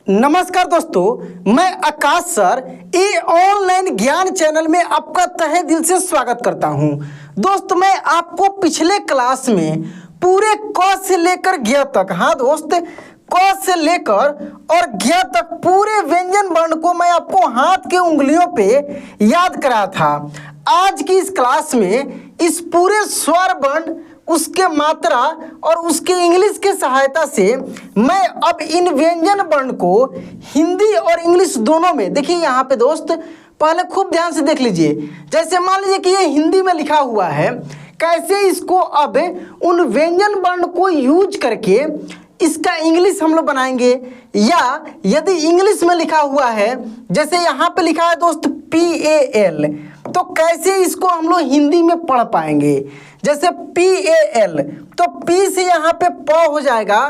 नमस्कार दोस्तों, मैं आकाश सर ये ऑनलाइन ज्ञान चैनल में आपका तहे दिल से स्वागत करता हूं। दोस्त, मैं आपको पिछले क्लास में पूरे क से लेकर ज्ञ तक, हाँ दोस्त, क से लेकर और ज्ञ तक पूरे व्यंजन वर्ण को मैं आपको हाथ के उंगलियों पे याद कराया था। आज की इस क्लास में इस पूरे स्वर वर्ण, उसके मात्रा और उसके इंग्लिश के सहायता से मैं अब इन व्यंजन वर्ण को हिंदी और इंग्लिश दोनों में, देखिए यहाँ पे दोस्त पहले खूब ध्यान से देख लीजिए। जैसे मान लीजिए कि ये हिंदी में लिखा हुआ है, कैसे इसको अब उन व्यंजन वर्ण को यूज करके इसका इंग्लिश हम लोग बनाएंगे, या यदि इंग्लिश में लिखा हुआ है, जैसे यहाँ पे लिखा है दोस्त PAL, तो कैसे इसको हम लोग हिंदी में पढ़ पाएंगे। जैसे PAL, तो P से यहाँ पे प हो जाएगा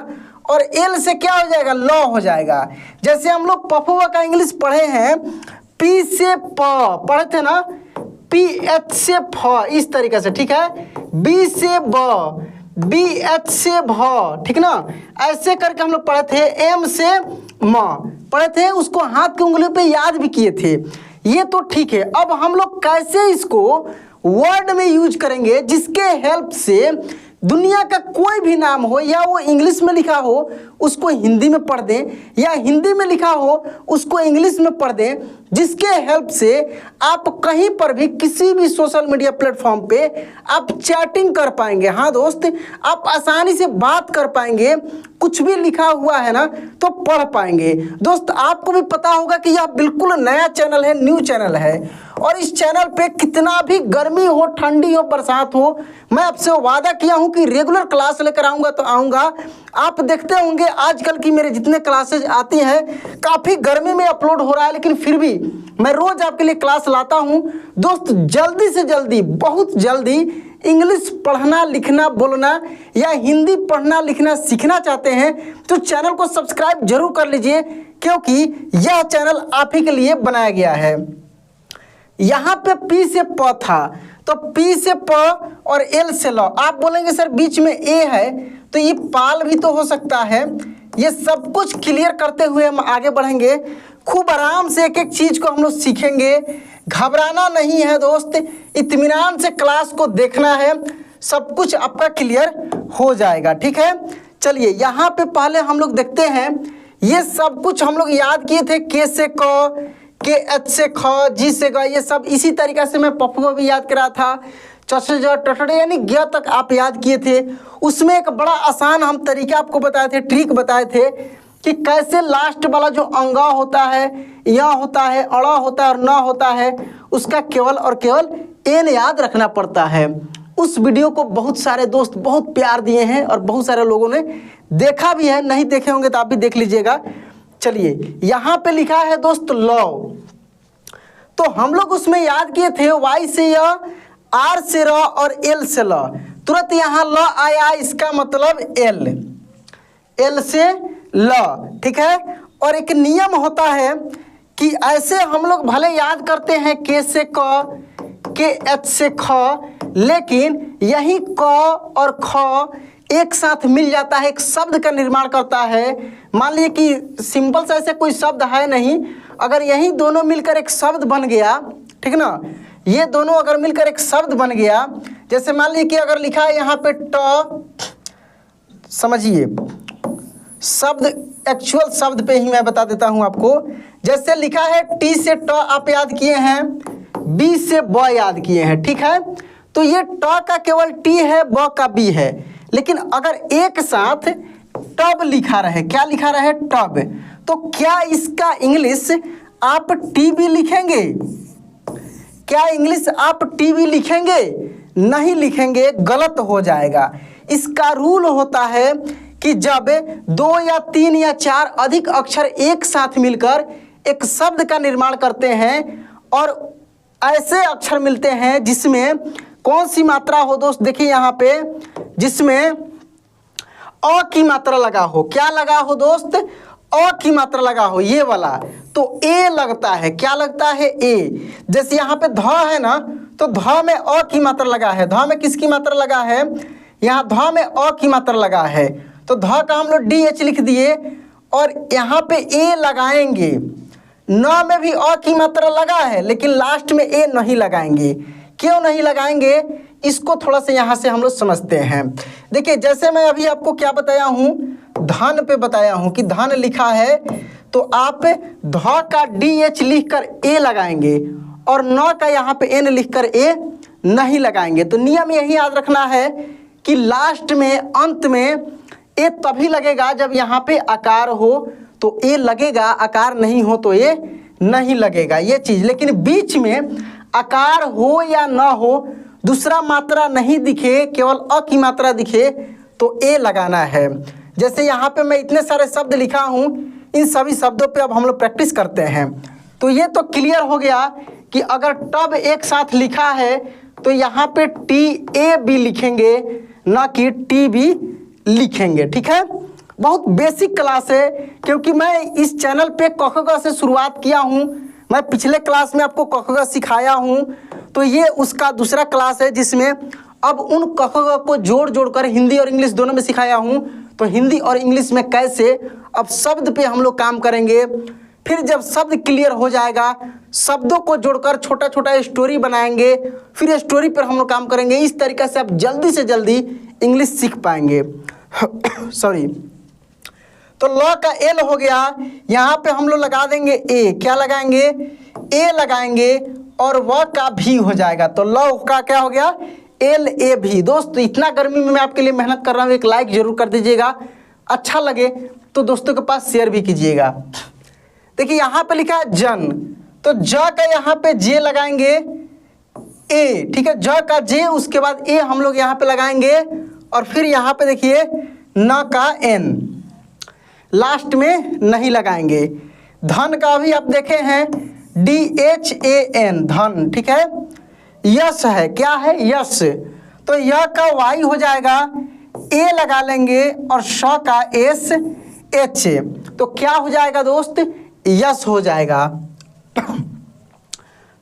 और L से क्या हो जाएगा, ल हो जाएगा। जैसे हम लोग पफुआ का इंग्लिश पढ़े हैं, P से प पढ़े थे ना, PH से फ, इस तरीके से, ठीक है। B से ब, BH से भ, ठीक ना, ऐसे करके हम लोग पढ़े थे। M से म पढ़े थे, उसको हाथ की उंगलियों पे याद भी किए थे। ये तो ठीक है। अब हम लोग कैसे इसको वर्ड में यूज करेंगे, जिसके हेल्प से दुनिया का कोई भी नाम हो, या वो इंग्लिश में लिखा हो उसको हिंदी में पढ़ दें, या हिंदी में लिखा हो उसको इंग्लिश में पढ़ दें, जिसके हेल्प से आप कहीं पर भी किसी भी सोशल मीडिया प्लेटफॉर्म पे आप चैटिंग कर पाएंगे। हाँ दोस्त, आप आसानी से बात कर पाएंगे, कुछ भी लिखा हुआ है ना तो पढ़ पाएंगे। दोस्त, आपको भी पता होगा कि यह बिल्कुल नया चैनल है, न्यू चैनल है, और इस चैनल पे कितना भी गर्मी हो, ठंडी हो, बरसात हो, मैं आपसे वादा किया हूं कि रेगुलर क्लास लेकर आऊंगा तो आऊंगा। आप देखते होंगे आजकल की मेरे जितने क्लासेज आती हैं, काफ़ी गर्मी में अपलोड हो रहा है, लेकिन फिर भी मैं रोज़ आपके लिए क्लास लाता हूं। दोस्त, जल्दी से जल्दी, बहुत जल्दी इंग्लिश पढ़ना, लिखना, बोलना या हिंदी पढ़ना लिखना सीखना चाहते हैं तो चैनल को सब्सक्राइब जरूर कर लीजिए, क्योंकि यह चैनल आप ही के लिए बनाया गया है। यहाँ पे P से प था, तो P से प और L से ल। आप बोलेंगे सर बीच में A है तो ये पाल भी तो हो सकता है। ये सब कुछ क्लियर करते हुए हम आगे बढ़ेंगे। खूब आराम से एक एक चीज़ को हम लोग सीखेंगे। घबराना नहीं है दोस्त, इत्मीनान से क्लास को देखना है, सब कुछ आपका क्लियर हो जाएगा, ठीक है। चलिए यहाँ पे पहले हम लोग देखते हैं। ये सब कुछ हम लोग याद किए थे, K से क, KH से ख, G से ग, ये सब इसी तरीक़े से मैं पफुआ भी याद करा था। च से ज, ट से ट, यानी ज्ञ तक आप याद किए थे। उसमें एक बड़ा आसान हम तरीका आपको बताए थे, ट्रिक बताए थे कि कैसे लास्ट वाला जो अंगा होता है, या होता है, अड़ा होता है और न होता है, उसका केवल और केवल एन याद रखना पड़ता है। उस वीडियो को बहुत सारे दोस्त बहुत प्यार दिए हैं और बहुत सारे लोगों ने देखा भी है। नहीं देखे होंगे तो आप भी देख लीजिएगा। चलिए यहाँ पे लिखा है दोस्त लव, तो हम लोग उसमें याद किए थे Y से य, R से र और L से ल। तुरंत यहाँ ल आया, इसका मतलब L से ल, ठीक है। और एक नियम होता है कि ऐसे हम लोग भले याद करते हैं K से क, KH से ख, लेकिन यही क और ख एक साथ मिल जाता है, एक शब्द का निर्माण करता है। मान लीजिए कि सिंपल सा ऐसे कोई शब्द है नहीं, अगर यही दोनों मिलकर एक शब्द बन गया, ठीक ना, ये दोनों अगर मिलकर एक शब्द बन गया, जैसे मान लीजिए कि अगर लिखा है यहाँ पे ट, समझिए शब्द, एक्चुअल शब्द पे ही मैं बता देता हूँ आपको। जैसे लिखा है T से ट आप याद किए हैं, B से ब याद किए हैं, ठीक है। तो ये ट का केवल T है, ब का B है, लेकिन अगर एक साथ टब लिखा रहे, क्या लिखा रहे, टब, तो क्या इसका इंग्लिश आप टीवी लिखेंगे? क्या इंग्लिश आप टीवी लिखेंगे? नहीं लिखेंगे, गलत हो जाएगा। इसका रूल होता है कि जब 2 या 3 या 4 अधिक अक्षर एक साथ मिलकर एक शब्द का निर्माण करते हैं, और ऐसे अक्षर मिलते हैं जिसमें कौन सी मात्रा हो दोस्त, देखिए यहाँ पे, जिसमें अ की मात्रा लगा हो। क्या लगा हो दोस्त? अ की मात्रा लगा हो, ये वाला, तो ए लगता है। क्या लगता है? ए। जैसे यहाँ पे ध है ना, तो ध में अ की मात्रा लगा है। ध में किसकी मात्रा लगा है? यहाँ ध में अ की मात्रा लगा है, तो ध का हम लोग DH लिख दिए, और यहाँ पे ए लगाएंगे। न में भी अ की मात्रा लगा है, लेकिन लास्ट में ए नहीं लगाएंगे। क्यों नहीं लगाएंगे, इसको थोड़ा सा यहाँ से हम लोग समझते हैं। देखिए, जैसे मैं अभी आपको क्या बताया हूँ, धन पे बताया हूँ कि धन लिखा है तो आप ध का DH लिख कर ए लगाएंगे और न का यहाँ पे एन लिख कर ए नहीं लगाएंगे। तो नियम यही याद रखना है कि लास्ट में, अंत में ए तभी लगेगा जब यहाँ पे आकार हो तो ए लगेगा, आकार नहीं हो तो ए नहीं लगेगा, ये चीज़। लेकिन बीच में आकार हो या ना हो, दूसरा मात्रा नहीं दिखे, केवल अ की मात्रा दिखे तो ए लगाना है। जैसे यहाँ पे मैं इतने सारे शब्द लिखा हूँ, इन सभी शब्दों पे अब हम लोग प्रैक्टिस करते हैं। तो ये तो क्लियर हो गया कि अगर टब एक साथ लिखा है तो यहाँ पे TAB लिखेंगे, ना कि TB लिखेंगे। ठीक है, बहुत बेसिक क्लास है, क्योंकि मैं इस चैनल पे क ख ग से शुरुआत किया हूँ। मैं पिछले क्लास में आपको क ख ग सिखाया हूँ, तो ये उसका दूसरा क्लास है जिसमें अब उन क ख ग को जोड़ जोड़ कर हिंदी और इंग्लिश दोनों में सिखाया हूँ। तो हिंदी और इंग्लिश में कैसे अब शब्द पे हम लोग काम करेंगे, फिर जब शब्द क्लियर हो जाएगा, शब्दों को जोड़कर छोटा छोटा स्टोरी बनाएंगे, फिर स्टोरी पर हम लोग काम करेंगे। इस तरीके से आप जल्दी से जल्दी इंग्लिश सीख पाएंगे। सॉरी। तो ल का एल हो गया, यहाँ पे हम लोग लगा देंगे ए। क्या लगाएंगे, ए लगाएंगे और व का भी हो जाएगा। तो ल का क्या हो गया, LAV। दोस्त, इतना गर्मी में मैं आपके लिए मेहनत कर रहा हूँ, एक लाइक जरूर कर दीजिएगा। अच्छा लगे तो दोस्तों के पास शेयर भी कीजिएगा। देखिए, यहाँ पे लिखा है जन, तो ज का यहाँ पे जे लगाएंगे ए। ठीक है, ज का जे, उसके बाद ए हम लोग यहाँ पे लगाएंगे और फिर यहाँ पे देखिए न का एन, लास्ट में नहीं लगाएंगे। धन का भी आप देखे हैं DHAN, धन। ठीक है, यश है, क्या है, यश, तो यह का वाई हो जाएगा, ए लगा लेंगे और श का SH, तो क्या हो जाएगा दोस्त, यश हो जाएगा।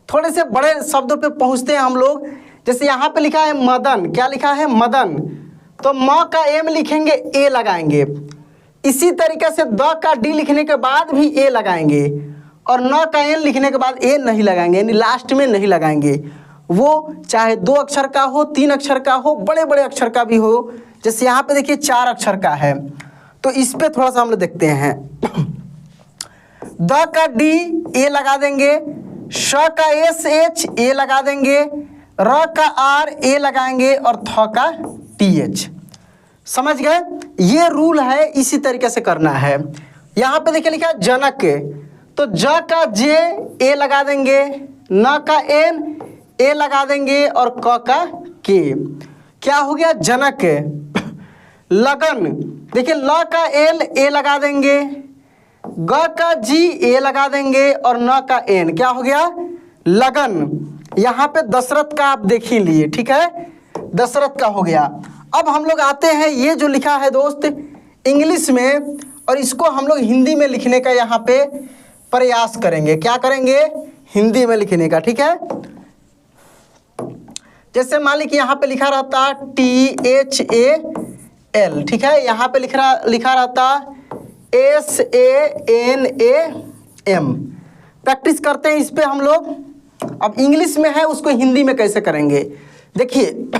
थोड़े से बड़े शब्दों पे पहुंचते हैं हम लोग। जैसे यहाँ पे लिखा है मदन, क्या लिखा है, मदन, तो म का एम लिखेंगे, ए लगाएंगे। इसी तरीके से द का डी लिखने के बाद भी ए लगाएंगे और न का एन लिखने के बाद ए नहीं लगाएंगे, यानी लास्ट में नहीं लगाएंगे। वो चाहे 2 अक्षर का हो, 3 अक्षर का हो, बड़े बड़े अक्षर का भी हो। जैसे यहाँ पे देखिए 4 अक्षर का है, तो इस पे थोड़ा सा हम लोग देखते हैं। द का डी ए लगा देंगे, श का SH ए लगा देंगे, र का R ए लगाएंगे और थ का TH। समझ गए, ये रूल है, इसी तरीके से करना है। यहाँ पे देखिए लिखा है जनक, तो ज का जे ए लगा देंगे, न का एन ए लगा देंगे और क का के, क्या हो गया, जनक। लगन, देखिए ल का एल ए लगा देंगे, ग का जी ए लगा देंगे और न का एन, क्या हो गया, लगन। यहाँ पे दशरथ का आप देख ही लिए। ठीक है, दशरथ का हो गया। अब हम लोग आते हैं, ये जो लिखा है दोस्त इंग्लिश में, और इसको हम लोग हिंदी में लिखने का यहाँ पे प्रयास करेंगे। क्या करेंगे, हिंदी में लिखने का। ठीक है, जैसे मान लीजिए यहाँ पे लिखा रहता THAL। ठीक है, यहाँ पे लिखा रहता SANAM। प्रैक्टिस करते हैं इस पे हम लोग। अब इंग्लिश में है, उसको हिंदी में कैसे करेंगे। देखिए,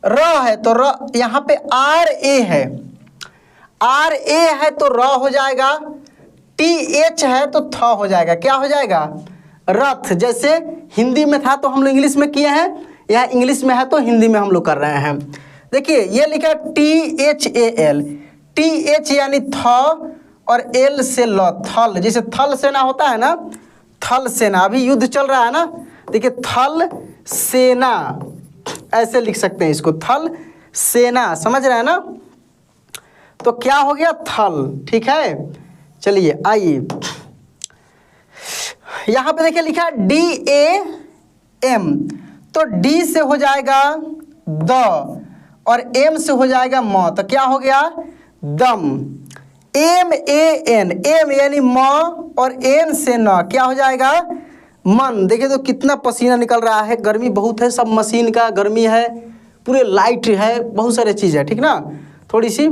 र है तो र, यहाँ पे RA है, RA है तो र हो जाएगा, TH है तो थ हो जाएगा। क्या हो जाएगा, रथ। जैसे हिंदी में था तो हम लोग इंग्लिश में किए हैं, यहाँ इंग्लिश में है तो हिंदी में हम लोग कर रहे हैं। देखिए, ये लिखा THAL, TH यानी थ और L से ल, थल। जैसे थल सेना होता है ना, थल सेना, अभी युद्ध चल रहा है ना, देखिए थल सेना, ऐसे लिख सकते हैं इसको, थल सेना। समझ रहे हैं ना, तो क्या हो गया, थल। ठीक है, चलिए आइए, यहाँ पे देखिए लिखा है DAM, तो D से हो जाएगा द और M से हो जाएगा म, तो क्या हो गया, दम। MAN, M यानी म और N से न, क्या हो जाएगा, मन। देखिए तो कितना पसीना निकल रहा है, गर्मी बहुत है, सब मशीन का गर्मी है, पूरे लाइट है, बहुत सारे चीज़ है। ठीक ना, थोड़ी सी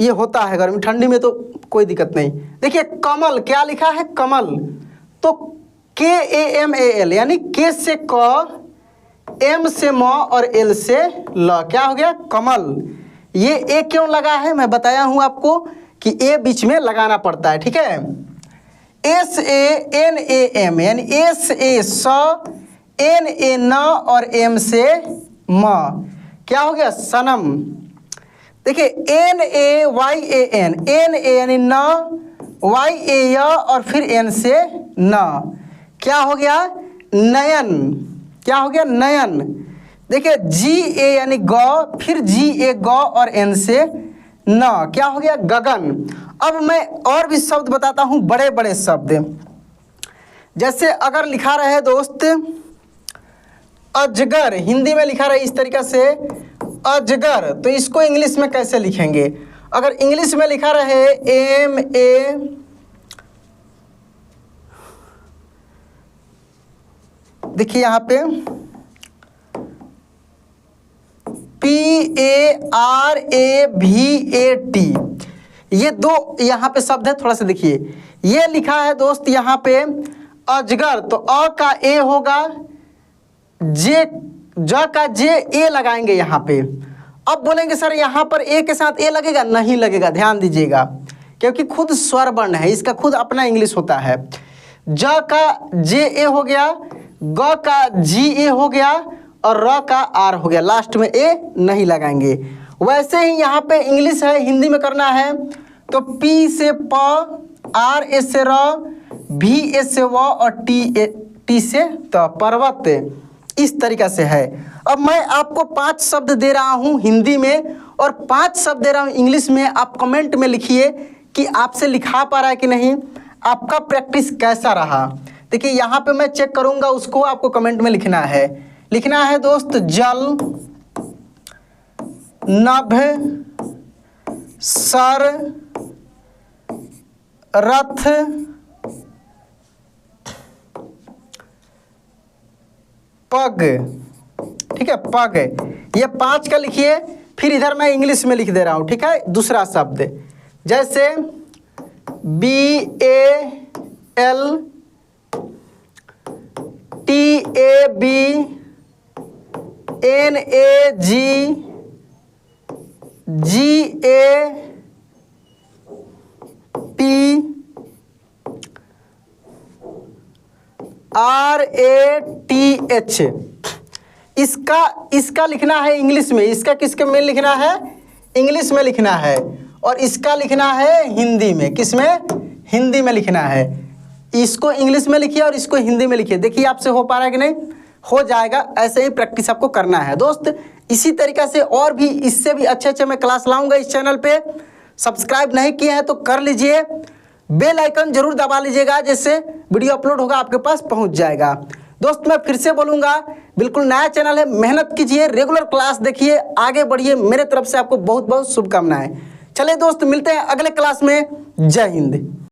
ये होता है गर्मी ठंडी में तो कोई दिक्कत नहीं। देखिए कमल, क्या लिखा है कमल, तो KAMAL यानी के से क, M से म और L से ल, क्या हो गया कमल। ये ए क्यों लगा है मैं बताया हूँ आपको कि ए बीच में लगाना पड़ता है, ठीक है। SANAM यानी S A स, N A न और M से म, क्या हो गया सनम। देखिए NAYAN, N A यानी न, Y A य और फिर N से न, क्या हो गया नयन, क्या हो गया नयन। देखिए GA यानी ग, फिर GA ग और N से न, क्या हो गया गगन। अब मैं और भी शब्द बताता हूँ, बड़े बड़े शब्द, जैसे अगर लिखा रहे दोस्त अजगर, हिंदी में लिखा रहे इस तरीक़ा से अजगर, तो इसको इंग्लिश में कैसे लिखेंगे। अगर इंग्लिश में लिखा रहे MA, देखिए यहाँ पे PARAVAT, ये दो यहाँ पे शब्द है, थोड़ा सा देखिए। ये लिखा है दोस्त यहाँ पे अजगर, तो अ का ए होगा, जे ज का जे ए लगाएंगे यहाँ पे। अब बोलेंगे सर यहाँ पर ए के साथ ए लगेगा, नहीं लगेगा, ध्यान दीजिएगा, क्योंकि खुद स्वर वर्ण है, इसका खुद अपना इंग्लिश होता है। ज का जे ए हो गया, ग का जी ए हो गया और र का आर हो गया, लास्ट में ए नहीं लगाएंगे। वैसे ही यहाँ पे इंग्लिश है, हिंदी में करना है तो P से प, R ए से र, V ए से व और T से त, पर्वत, इस तरीक़ा से है। अब मैं आपको 5 शब्द दे रहा हूँ हिंदी में और 5 शब्द दे रहा हूँ इंग्लिश में। आप कमेंट में लिखिए कि आपसे लिखा पा रहा है कि नहीं, आपका प्रैक्टिस कैसा रहा। देखिए यहाँ पे मैं चेक करूँगा, उसको आपको कमेंट में लिखना है। लिखना है दोस्त जल, नभ, सर, रथ, पग, ठीक है पग, ये 5 का लिखिए। फिर इधर मैं इंग्लिश में लिख दे रहा हूँ, ठीक है। दूसरा शब्द जैसे BAL, TAB, NAG, GAP, RATH, इसका लिखना है इंग्लिश में। इसका किसके में लिखना है, इंग्लिश में लिखना है, और इसका लिखना है हिंदी में। किस में, हिंदी में लिखना है। इसको इंग्लिश में लिखिए और इसको हिंदी में लिखिए। देखिए आपसे हो पा रहा है कि नहीं, हो जाएगा। ऐसे ही प्रैक्टिस आपको करना है दोस्त। इसी तरीक़ा से और भी इससे भी अच्छे मैं क्लास लाऊंगा इस चैनल पे। सब्सक्राइब नहीं किए हैं तो कर लीजिए, बेल आइकन जरूर दबा लीजिएगा, जिससे वीडियो अपलोड होगा आपके पास पहुंच जाएगा। दोस्त मैं फिर से बोलूँगा, बिल्कुल नया चैनल है, मेहनत कीजिए, रेगुलर क्लास देखिए, आगे बढ़िए। मेरे तरफ से आपको बहुत बहुत शुभकामनाएं। चलिए दोस्त, मिलते हैं अगले क्लास में। जय हिंद।